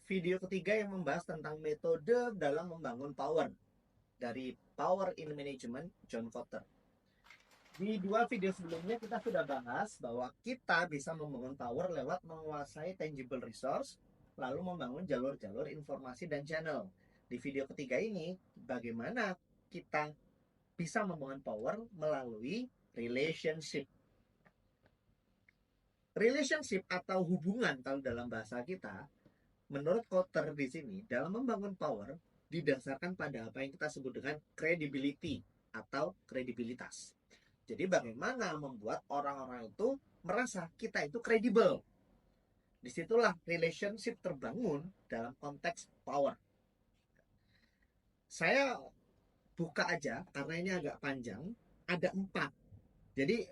video ketiga yang membahas tentang metode dalam membangun power dari Power in Management, John Kotter. Di dua video sebelumnya kita sudah bahas bahwa kita bisa membangun power lewat menguasai tangible resource, lalu membangun jalur-jalur informasi dan channel. Di video ketiga ini, bagaimana kita bisa membangun power melalui relationship. Relationship atau hubungan kalau dalam bahasa kita, menurut Kotter di sini, dalam membangun power didasarkan pada apa yang kita sebut dengan credibility atau kredibilitas. Jadi bagaimana membuat orang-orang itu merasa kita itu kredibel. Disitulah relationship terbangun dalam konteks power. Saya buka aja karena ini agak panjang. Ada 4. Jadi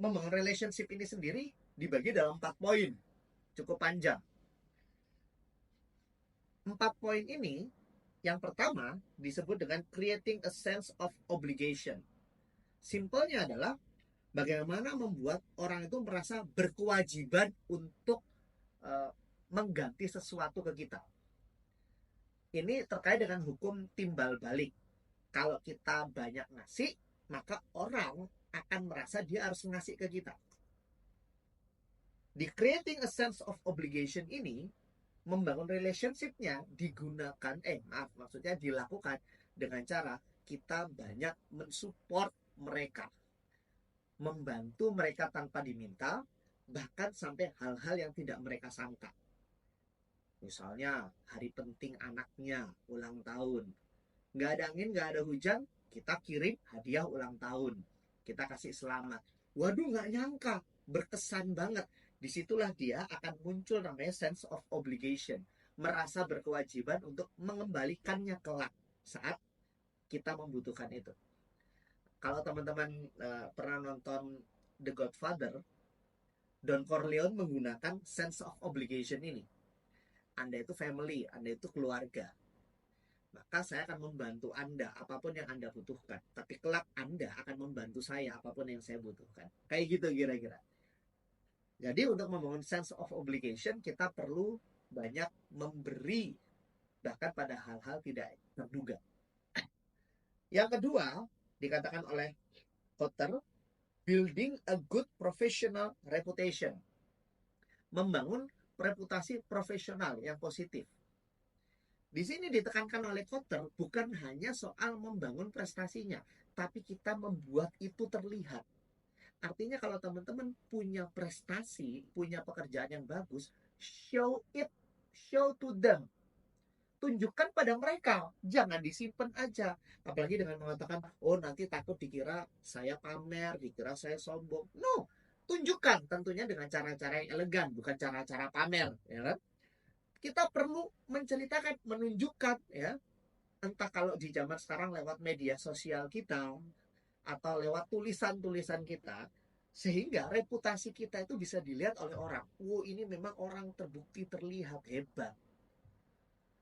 membangun relationship ini sendiri dibagi dalam 4 poin. Cukup panjang. 4 poin ini, yang pertama disebut dengan creating a sense of obligation. Simpelnya adalah bagaimana membuat orang itu merasa berkewajiban untuk mengganti sesuatu ke kita. Ini terkait dengan hukum timbal balik. Kalau kita banyak ngasih, maka orang akan merasa dia harus ngasih ke kita. Di creating a sense of obligation ini, membangun relationship-nya digunakan, maksudnya dilakukan dengan cara kita banyak mensupport mereka, membantu mereka tanpa diminta, bahkan sampai hal-hal yang tidak mereka sangka. Misalnya hari penting anaknya, ulang tahun. Nggak ada angin, nggak ada hujan, kita kirim hadiah ulang tahun. Kita kasih selamat. Waduh, nggak nyangka, berkesan banget. Disitulah dia akan muncul namanya sense of obligation. Merasa berkewajiban untuk mengembalikannya kelak saat kita membutuhkan itu. Kalau teman-teman pernah nonton The Godfather, Don Corleone menggunakan sense of obligation ini. Anda itu family, Anda itu keluarga. Maka saya akan membantu Anda apapun yang Anda butuhkan. Tapi kelak Anda akan membantu saya apapun yang saya butuhkan. Kayak gitu kira-kira. Jadi untuk membangun sense of obligation, kita perlu banyak memberi, bahkan pada hal-hal tidak terduga. Yang kedua, dikatakan oleh Kotter, building a good professional reputation. Membangun reputasi profesional yang positif. Di sini ditekankan oleh Kotter bukan hanya soal membangun prestasinya, tapi kita membuat itu terlihat. Artinya kalau teman-teman punya prestasi, punya pekerjaan yang bagus, show it, show to them. Tunjukkan pada mereka, jangan disimpan aja. Apalagi dengan mengatakan, oh nanti takut dikira saya pamer, dikira saya sombong. No, tunjukkan tentunya dengan cara-cara yang elegan, bukan cara-cara pamer, ya kan? Kita perlu menceritakan, menunjukkan, ya, entah kalau di zaman sekarang lewat media sosial kita atau lewat tulisan-tulisan kita, sehingga reputasi kita itu bisa dilihat oleh orang. Wow, ini memang orang terbukti terlihat hebat.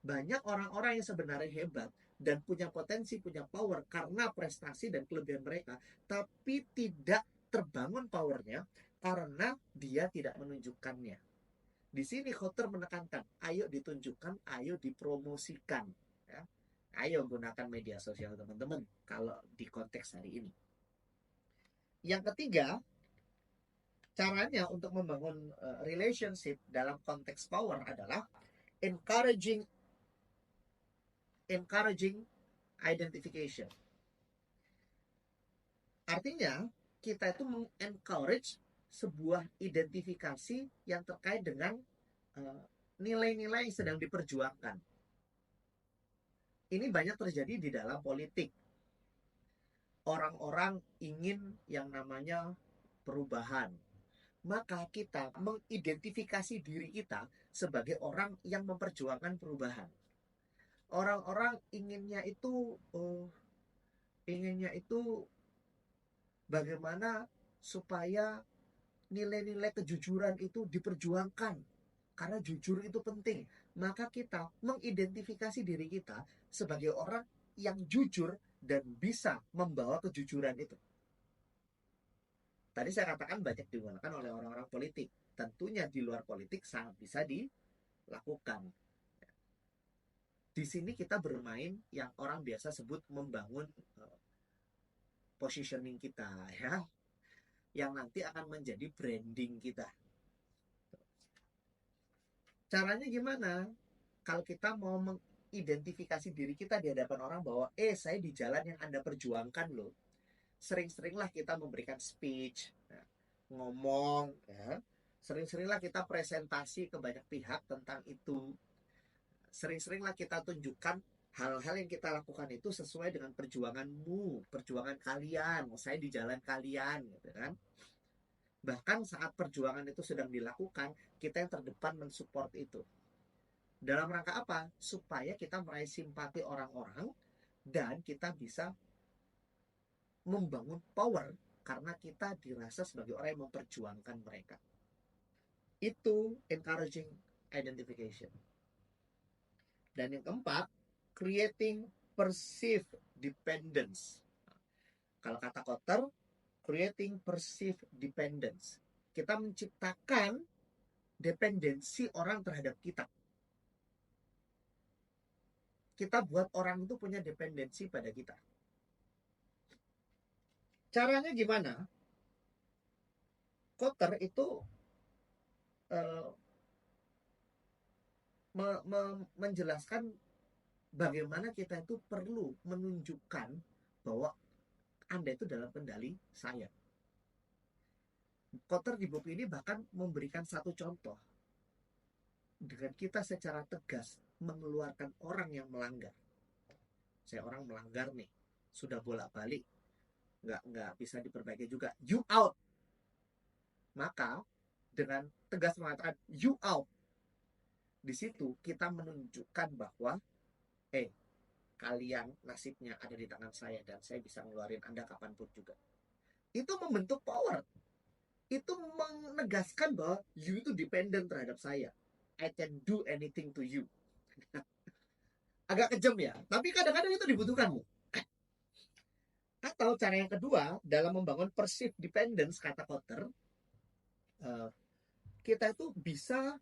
Banyak orang-orang yang sebenarnya hebat dan punya potensi, punya power karena prestasi dan kelebihan mereka, tapi tidak terbangun powernya karena dia tidak menunjukkannya. Di sini Kotter menekankan, ayo ditunjukkan, ayo dipromosikan. Ya. Ayo gunakan media sosial teman-teman kalau di konteks hari ini. Yang ketiga, caranya untuk membangun relationship dalam konteks power adalah encouraging identification. Artinya, kita itu mengencourage sebuah identifikasi yang terkait dengan nilai-nilai yang sedang diperjuangkan. Ini banyak terjadi di dalam politik. Orang-orang ingin yang namanya perubahan. Maka kita mengidentifikasi diri kita sebagai orang yang memperjuangkan perubahan. Orang-orang inginnya itu bagaimana supaya nilai-nilai kejujuran itu diperjuangkan. Karena jujur itu penting. Maka kita mengidentifikasi diri kita sebagai orang yang jujur dan bisa membawa kejujuran itu. Tadi saya katakan banyak digunakan oleh orang-orang politik. Tentunya di luar politik sangat bisa dilakukan. Di sini kita bermain yang orang biasa sebut membangun positioning kita, ya, yang nanti akan menjadi branding kita. Caranya gimana? Kalau kita mau mengidentifikasi diri kita di hadapan orang bahwa saya di jalan yang Anda perjuangkan loh. Sering-seringlah kita memberikan speech, ya, ngomong, ya. Sering-seringlah kita presentasi ke banyak pihak tentang itu. Sering-seringlah kita tunjukkan hal-hal yang kita lakukan itu sesuai dengan perjuanganmu, perjuangan kalian. Saya di jalan kalian, gitu kan. Bahkan saat perjuangan itu sedang dilakukan, kita yang terdepan mensupport itu. Dalam rangka apa? Supaya kita meraih simpati orang-orang dan kita bisa membangun power karena kita dirasa sebagai orang yang memperjuangkan mereka. Itu encouraging identification. Dan yang keempat, creating perceived dependence. Kalau kata Kotter, creating perceived dependence. Kita menciptakan dependensi orang terhadap kita. Kita buat orang itu punya dependensi pada kita. Caranya gimana? Kotter itu menjelaskan bagaimana kita itu perlu menunjukkan bahwa Anda itu dalam kendali saya. Kotter di buku ini bahkan memberikan satu contoh. Dengan kita secara tegas mengeluarkan orang yang melanggar. Saya orang melanggar nih, sudah bolak-balik, nggak bisa diperbaiki juga. You out. Maka dengan tegas mengatakan you out, di situ kita menunjukkan bahwa kalian nasibnya ada di tangan saya dan saya bisa ngeluarin Anda kapanpun juga. Itu membentuk power. Itu menegaskan bahwa you itu dependent terhadap saya. I can do anything to you. Agak kejam ya, tapi kadang-kadang itu dibutuhkan. Atau cara yang kedua, dalam membangun perceived dependence, kata Kotter, kita itu bisa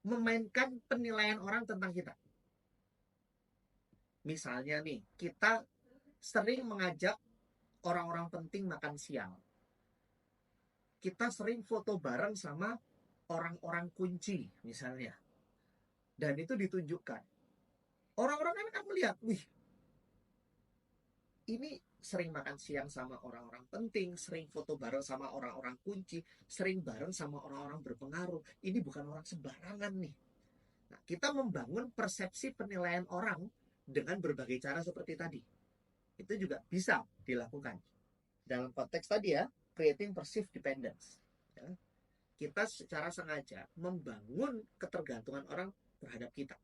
memainkan penilaian orang tentang kita. Misalnya nih, kita sering mengajak orang-orang penting makan siang. Kita sering foto bareng sama orang-orang kunci, misalnya. Dan itu ditunjukkan. Orang-orang kan melihat, wih, ini sering makan siang sama orang-orang penting, sering foto bareng sama orang-orang kunci, sering bareng sama orang-orang berpengaruh. Ini bukan orang sembarangan nih. Nah, kita membangun persepsi penilaian orang dengan berbagai cara seperti tadi. Itu juga bisa dilakukan. Dalam konteks tadi ya, creating perceived dependence. Ya, kita secara sengaja membangun ketergantungan orang terhadap kita.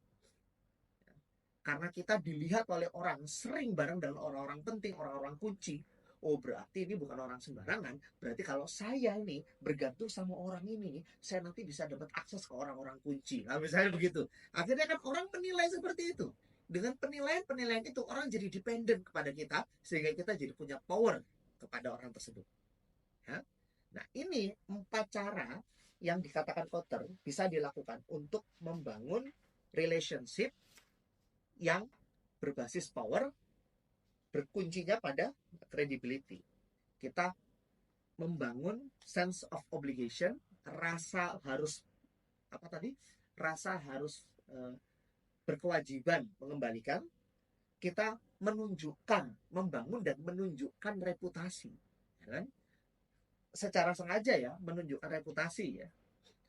Karena kita dilihat oleh orang, sering bareng dengan orang-orang penting, orang-orang kunci. Oh, berarti ini bukan orang sembarangan. Berarti kalau saya ini bergantung sama orang ini, saya nanti bisa dapat akses ke orang-orang kunci. Nah, misalnya begitu. Akhirnya kan orang menilai seperti itu. Dengan penilaian-penilaian itu, orang jadi dependent kepada kita, sehingga kita jadi punya power kepada orang tersebut. Ya? Nah, ini 4 cara yang dikatakan Kotter bisa dilakukan untuk membangun relationship yang berbasis power, berkuncinya pada credibility. Kita membangun sense of obligation, rasa harus rasa harus berkewajiban mengembalikan. Kita menunjukkan, membangun dan menunjukkan reputasi, ya kan? Secara sengaja ya, menunjukkan reputasi ya,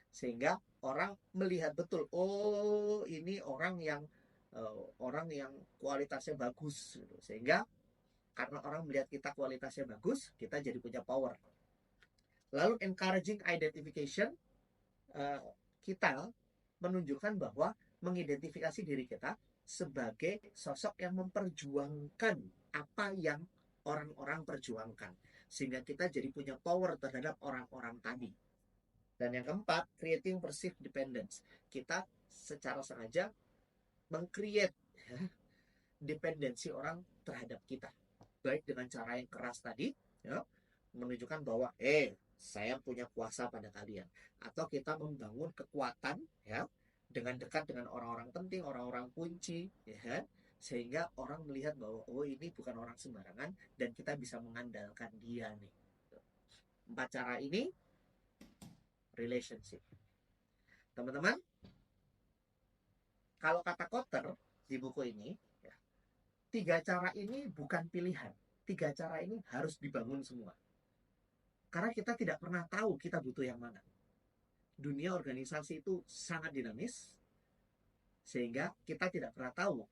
sehingga orang melihat betul, oh ini orang yang kualitasnya bagus, gitu. Sehingga karena orang melihat kita kualitasnya bagus, kita jadi punya power. Lalu encouraging identification, kita menunjukkan bahwa mengidentifikasi diri kita sebagai sosok yang memperjuangkan apa yang orang-orang perjuangkan, sehingga kita jadi punya power terhadap orang-orang tadi. Dan yang keempat, creating perceived dependence. Kita secara sengaja meng-create dependensi orang terhadap kita, baik dengan cara yang keras tadi ya, menunjukkan bahwa saya punya kuasa pada kalian, atau kita membangun kekuatan ya dengan dekat dengan orang-orang penting, orang-orang kunci, ya kan? Sehingga orang melihat bahwa oh ini bukan orang sembarangan dan kita bisa mengandalkan dia nih. 4 cara ini relationship. Teman-teman, kalau kata Kotter di buku ini, ya, 3 cara ini bukan pilihan. 3 cara ini harus dibangun semua. Karena kita tidak pernah tahu kita butuh yang mana. Dunia organisasi itu sangat dinamis, sehingga kita tidak pernah tahu.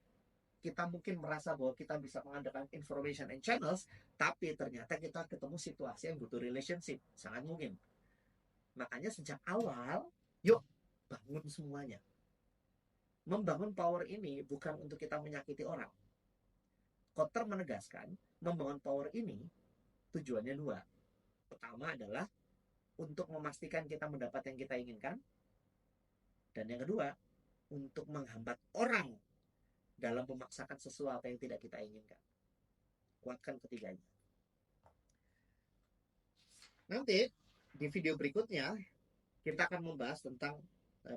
Kita mungkin merasa bahwa kita bisa mengandalkan information and channels, tapi ternyata kita ketemu situasi yang butuh relationship. Sangat mungkin. Makanya sejak awal, yuk bangun semuanya. Membangun power ini bukan untuk kita menyakiti orang. Kotter menegaskan, membangun power ini tujuannya 2. Pertama adalah untuk memastikan kita mendapat yang kita inginkan. Dan yang kedua, untuk menghambat orang dalam memaksakan sesuatu yang tidak kita inginkan. Kuatkan ketiganya. Nanti di video berikutnya kita akan membahas tentang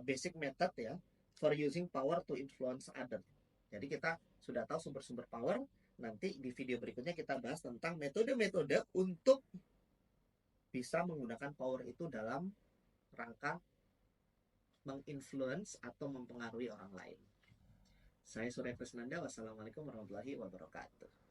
basic method ya for using power to influence other. Jadi kita sudah tahu sumber-sumber power. Nanti di video berikutnya kita bahas tentang metode-metode untuk bisa menggunakan power itu dalam rangka menginfluence atau mempengaruhi orang lain. Saya Surya Krisnanda. Wassalamualaikum warahmatullahi wabarakatuh.